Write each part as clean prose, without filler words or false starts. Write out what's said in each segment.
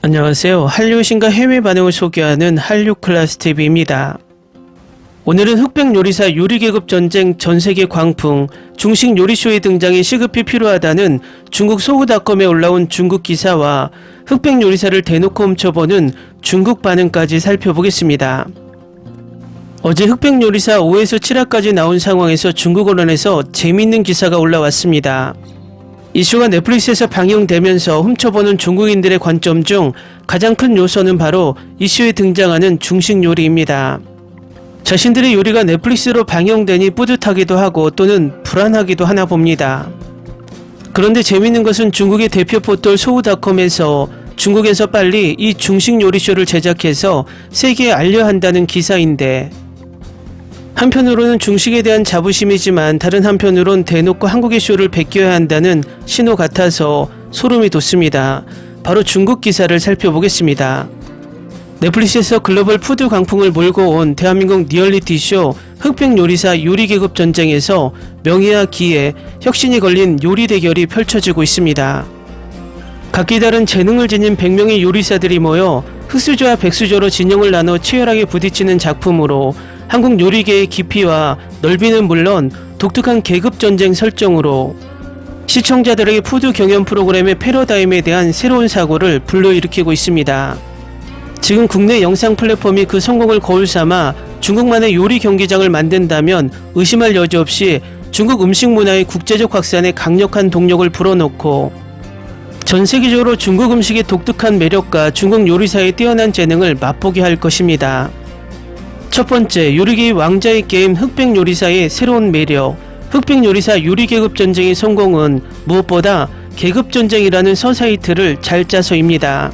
안녕하세요. 한류 신과 해외 반응을 소개하는 한류클래스TV입니다. 오늘은 흑백 요리사 요리계급 전쟁 전세계 광풍, 중식 요리쇼의 등장이 시급히 필요하다는 중국 소우닷컴에 올라온 중국 기사와 흑백 요리사를 대놓고 훔쳐보는 중국 반응까지 살펴보겠습니다. 어제 흑백 요리사 5에서 7화까지 나온 상황에서 중국 언론에서 재미있는 기사가 올라왔습니다. 이슈가 넷플릭스에서 방영되면서 훔쳐보는 중국인들의 관점 중 가장 큰 요소는 바로 이슈에 등장하는 중식 요리입니다. 자신들의 요리가 넷플릭스로 방영되니 뿌듯하기도 하고 또는 불안하기도 하나 봅니다. 그런데 재미있는 것은 중국의 대표 포털 소우닷컴에서 중국에서 빨리 이 중식 요리쇼를 제작해서 세계에 알려야 한다는 기사인데, 한편으로는 중식에 대한 자부심이지만 다른 한편으론 대놓고 한국의 쇼를 베껴야 한다는 신호 같아서 소름이 돋습니다. 바로 중국 기사를 살펴보겠습니다. 넷플릭스에서 글로벌 푸드 광풍을 몰고 온 대한민국 리얼리티쇼 흑백 요리사 요리계급 전쟁에서 명예와 기회, 혁신이 걸린 요리 대결이 펼쳐지고 있습니다. 각기 다른 재능을 지닌 100명의 요리사들이 모여 흑수저와 백수저로 진영을 나눠 치열하게 부딪히는 작품으로 한국 요리계의 깊이와 넓이는 물론 독특한 계급전쟁 설정으로 시청자들에게 푸드 경연 프로그램의 패러다임에 대한 새로운 사고를 불러일으키고 있습니다. 지금 국내 영상 플랫폼이 그 성공을 거울 삼아 중국만의 요리 경기장을 만든다면 의심할 여지 없이 중국 음식 문화의 국제적 확산에 강력한 동력을 불어넣고 전 세계적으로 중국 음식의 독특한 매력과 중국 요리사의 뛰어난 재능을 맛보게 할 것입니다. 첫 번째, 요리계의 왕자의 게임 흑백 요리사의 새로운 매력. 흑백 요리사 요리계급 전쟁의 성공은 무엇보다 계급전쟁이라는 서사이틀을 잘 짜서입니다.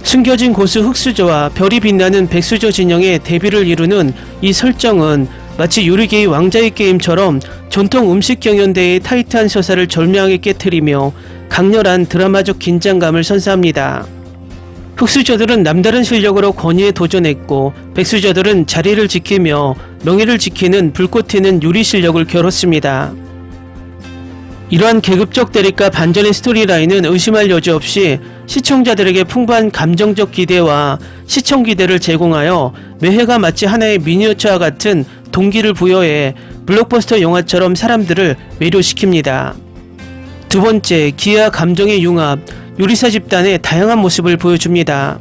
숨겨진 고수 흑수저와 별이 빛나는 백수저 진영의 대비를 이루는 이 설정은 마치 요리계의 왕자의 게임처럼 전통 음식 경연대회의 타이트한 서사를 절묘하게 깨트리며 강렬한 드라마적 긴장감을 선사합니다. 흑수저들은 남다른 실력으로 권위에 도전했고, 백수저들은 자리를 지키며 명예를 지키는 불꽃 튀는 요리 실력을 겨뤘습니다. 이러한 계급적 대립과 반전의 스토리라인은 의심할 여지 없이 시청자들에게 풍부한 감정적 기대와 시청 기대를 제공하여 매회가 마치 하나의 미니어처와 같은 동기를 부여해 블록버스터 영화처럼 사람들을 매료시킵니다. 두 번째, 기회와 감정의 융합, 요리사 집단의 다양한 모습을 보여줍니다.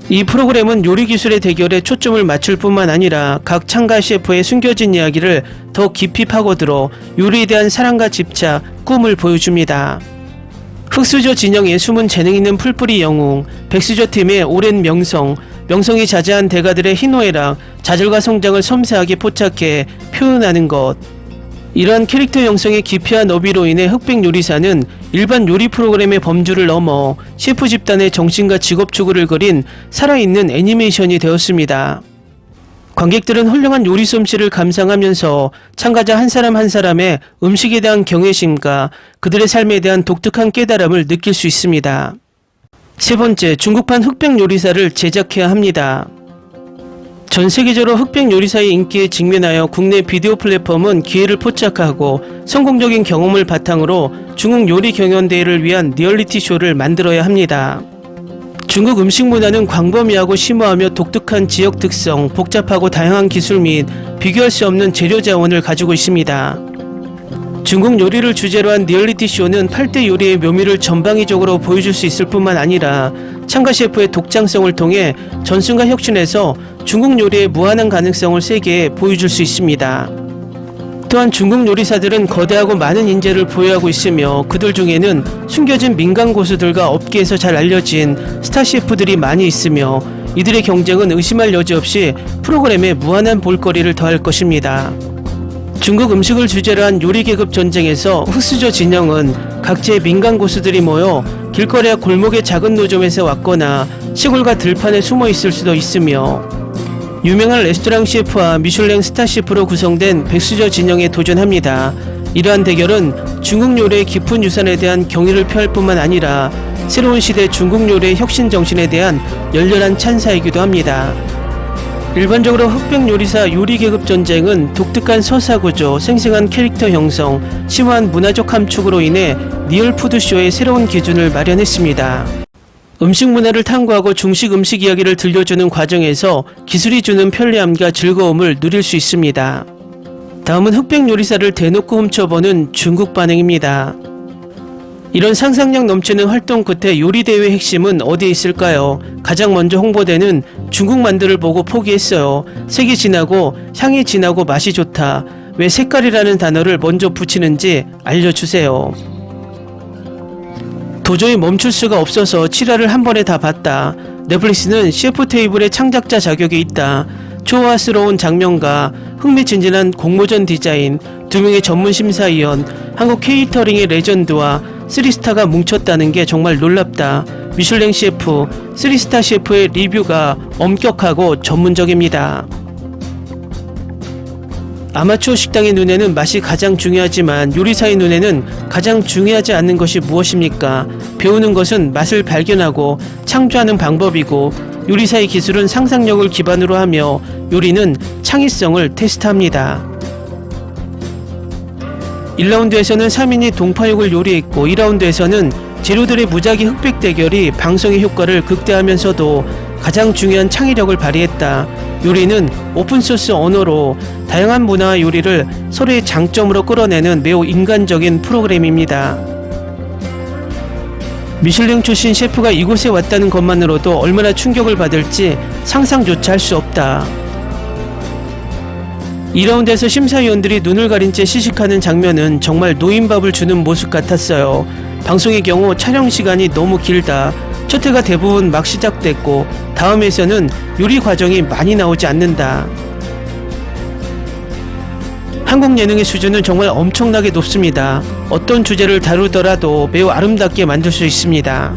이 프로그램은 요리 기술의 대결에 초점을 맞출 뿐만 아니라 각 참가 셰프의 숨겨진 이야기를 더 깊이 파고들어 요리에 대한 사랑과 집착, 꿈을 보여줍니다. 흑수저 진영의 숨은 재능 있는 풀뿌리 영웅, 백수저 팀의 오랜 명성이 자제한 대가들의 희노애락, 좌절과 성장을 섬세하게 포착해 표현하는 것. 이러한 캐릭터 형성의 깊이와 너비로 인해 흑백 요리사는 일반 요리 프로그램의 범주를 넘어 셰프 집단의 정신과 직업 추구를 그린 살아있는 애니메이션이 되었습니다. 관객들은 훌륭한 요리 솜씨를 감상하면서 참가자 한 사람 한 사람의 음식에 대한 경외심과 그들의 삶에 대한 독특한 깨달음을 느낄 수 있습니다. 세 번째, 중국판 흑백 요리사를 제작해야 합니다. 전 세계적으로 흑백 요리사의 인기에 직면하여 국내 비디오 플랫폼은 기회를 포착하고 성공적인 경험을 바탕으로 중국 요리 경연대회를 위한 리얼리티 쇼를 만들어야 합니다. 중국 음식 문화는 광범위하고 심오하며 독특한 지역 특성, 복잡하고 다양한 기술 및 비교할 수 없는 재료 자원을 가지고 있습니다. 중국 요리를 주제로 한 리얼리티 쇼는 8대 요리의 묘미를 전방위적으로 보여줄 수 있을 뿐만 아니라 참가 셰프의 독창성을 통해 전승과 혁신해서 중국 요리의 무한한 가능성을 세계에 보여줄 수 있습니다. 또한 중국 요리사들은 거대하고 많은 인재를 보유하고 있으며 그들 중에는 숨겨진 민간 고수들과 업계에서 잘 알려진 스타 셰프들이 많이 있으며 이들의 경쟁은 의심할 여지 없이 프로그램에 무한한 볼거리를 더할 것입니다. 중국 음식을 주제로 한 요리계급 전쟁에서 흑수저 진영은 각지의 민간 고수들이 모여 길거리와 골목의 작은 노점에서 왔거나 시골과 들판에 숨어 있을 수도 있으며 유명한 레스토랑 셰프와 미슐랭 스타 셰프로 구성된 백수저 진영에 도전합니다. 이러한 대결은 중국 요리의 깊은 유산에 대한 경의를 표할 뿐만 아니라 새로운 시대 중국 요리의 혁신 정신에 대한 열렬한 찬사이기도 합니다. 일반적으로 흑백 요리사 요리계급 전쟁은 독특한 서사구조, 생생한 캐릭터 형성, 심오한 문화적 함축으로 인해 리얼 푸드쇼의 새로운 기준을 마련했습니다. 음식 문화를 탐구하고 중식 음식 이야기를 들려주는 과정에서 기술이 주는 편리함과 즐거움을 누릴 수 있습니다. 다음은 흑백 요리사를 대놓고 훔쳐보는 중국 반응입니다. 이런 상상력 넘치는 활동 끝에 요리대회의 핵심은 어디에 있을까요? 가장 먼저 홍보대는 중국 만두를 보고 포기했어요. 색이 진하고 향이 진하고 맛이 좋다. 왜 색깔이라는 단어를 먼저 붙이는지 알려주세요. 도저히 멈출 수가 없어서 7화를 한 번에 다 봤다. 넷플릭스는 CF 테이블의 창작자 자격이 있다. 초호화스러운 장면과 흥미진진한 공모전 디자인, 2명의 전문 심사위원, 한국 케이터링의 레전드와 3스타가 뭉쳤다는 게 정말 놀랍다. 미슐랭 셰프, 3스타 셰프의 리뷰가 엄격하고 전문적입니다. 아마추어 식당의 눈에는 맛이 가장 중요하지만 요리사의 눈에는 가장 중요하지 않는 것이 무엇입니까? 배우는 것은 맛을 발견하고 창조하는 방법이고 요리사의 기술은 상상력을 기반으로 하며 요리는 창의성을 테스트합니다. 1라운드에서는 3인이 동파육을 요리했고 2라운드에서는 재료들의 무작위 흑백 대결이 방송의 효과를 극대화하면서도 가장 중요한 창의력을 발휘했다. 요리는 오픈소스 언어로 다양한 문화와 요리를 서로의 장점으로 끌어내는 매우 인간적인 프로그램입니다. 미슐랭 출신 셰프가 이곳에 왔다는 것만으로도 얼마나 충격을 받을지 상상조차 할 수 없다. 2라운드에서 심사위원들이 눈을 가린 채 시식하는 장면은 정말 노인밥을 주는 모습 같았어요. 방송의 경우 촬영 시간이 너무 길다. 첫 회가 대부분 막 시작됐고 다음 회에서는 요리 과정이 많이 나오지 않는다. 한국 예능의 수준은 정말 엄청나게 높습니다. 어떤 주제를 다루더라도 매우 아름답게 만들 수 있습니다.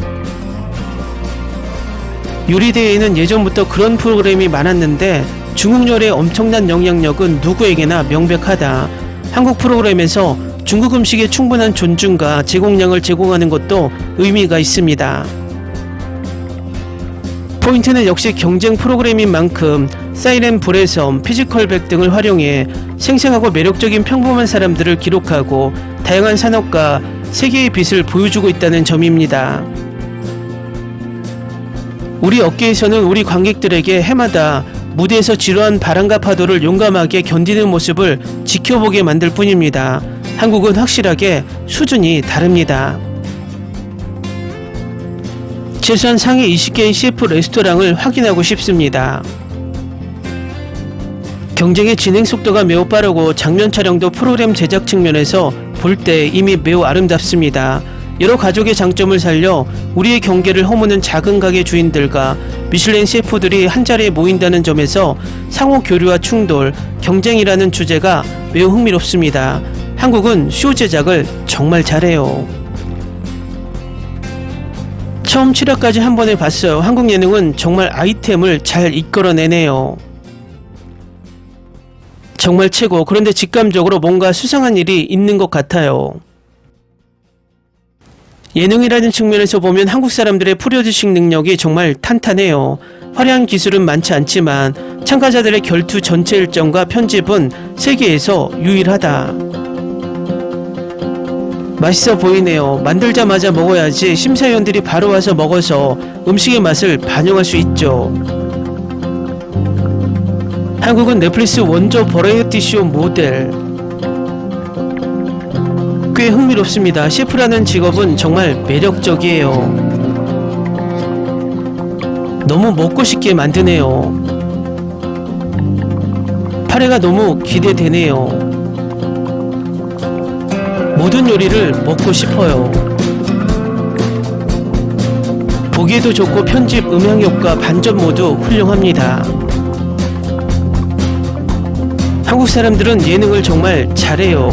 요리대회에는 예전부터 그런 프로그램이 많았는데 중국 요리의 엄청난 영향력은 누구에게나 명백하다. 한국 프로그램에서 중국 음식에 충분한 존중과 제공량을 제공하는 것도 의미가 있습니다. 포인트는 역시 경쟁 프로그램인 만큼 사이렌 불의 섬, 피지컬백 등을 활용해 생생하고 매력적인 평범한 사람들을 기록하고 다양한 산업과 세계의 빛을 보여주고 있다는 점입니다. 우리 업계에서는 우리 관객들에게 해마다 무대에서 지루한 바람과 파도를 용감하게 견디는 모습을 지켜보게 만들 뿐입니다. 한국은 확실하게 수준이 다릅니다. 최소한 상위 20개의 CF 레스토랑을 확인하고 싶습니다. 경쟁의 진행 속도가 매우 빠르고 장면 촬영도 프로그램 제작 측면에서 볼 때 이미 매우 아름답습니다. 여러 가족의 장점을 살려 우리의 경계를 허무는 작은 가게 주인들과 미슐랭 셰프들이 한자리에 모인다는 점에서 상호 교류와 충돌, 경쟁이라는 주제가 매우 흥미롭습니다. 한국은 쇼 제작을 정말 잘해요. 처음 7화까지 한 번에 봤어요. 한국 예능은 정말 아이템을 잘 이끌어내네요. 정말 최고. 그런데 직감적으로 뭔가 수상한 일이 있는 것 같아요. 예능이라는 측면에서 보면 한국 사람들의 프로듀싱 능력이 정말 탄탄해요. 화려한 기술은 많지 않지만 참가자들의 결투 전체 일정과 편집은 세계에서 유일하다. 맛있어 보이네요. 만들자마자 먹어야지 심사위원들이 바로 와서 먹어서 음식의 맛을 반영할 수 있죠. 한국은 넷플릭스 원조 버라이어티 쇼 모델. 꽤 흥미롭습니다. 셰프라는 직업은 정말 매력적이에요. 너무 먹고 싶게 만드네요. 8회가 너무 기대되네요. 모든 요리를 먹고 싶어요. 보기에도 좋고 편집, 음향 효과, 반전 모두 훌륭합니다. 한국 사람들은 예능을 정말 잘해요.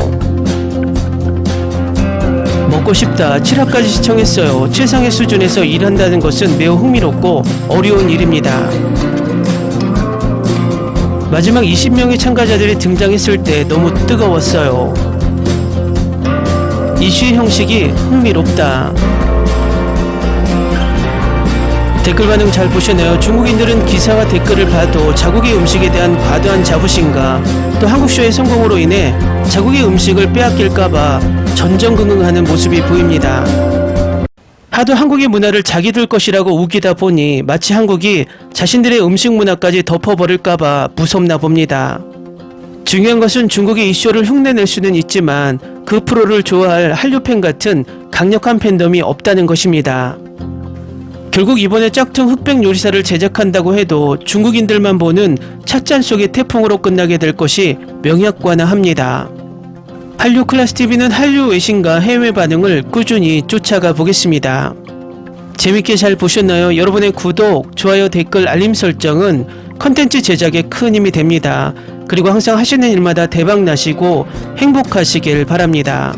먹고 싶다. 7화까지 시청했어요. 최상의 수준에서 일한다는 것은 매우 흥미롭고 어려운 일입니다. 마지막 20명의 참가자들이 등장했을 때 너무 뜨거웠어요. 이슈의 형식이 흥미롭다. 댓글 반응 잘 보시네요. 중국인들은 기사와 댓글을 봐도 자국의 음식에 대한 과도한 자부심과 또 한국쇼의 성공으로 인해 자국의 음식을 빼앗길까봐 전전긍긍하는 모습이 보입니다. 하도 한국의 문화를 자기들 것이라고 우기다 보니 마치 한국이 자신들의 음식 문화까지 덮어버릴까봐 무섭나 봅니다. 중요한 것은 중국의 이쇼를 흉내낼 수는 있지만 그 프로를 좋아할 한류팬 같은 강력한 팬덤이 없다는 것입니다. 결국 이번에 짝퉁 흑백 요리사를 제작한다고 해도 중국인들만 보는 찻잔 속의 태풍으로 끝나게 될 것이 명약관화합니다. 한류 클래스TV는 한류 외신과 해외 반응을 꾸준히 쫓아가 보겠습니다. 재밌게 잘 보셨나요? 여러분의 구독, 좋아요, 댓글, 알림 설정은 컨텐츠 제작에 큰 힘이 됩니다. 그리고 항상 하시는 일마다 대박 나시고 행복하시길 바랍니다.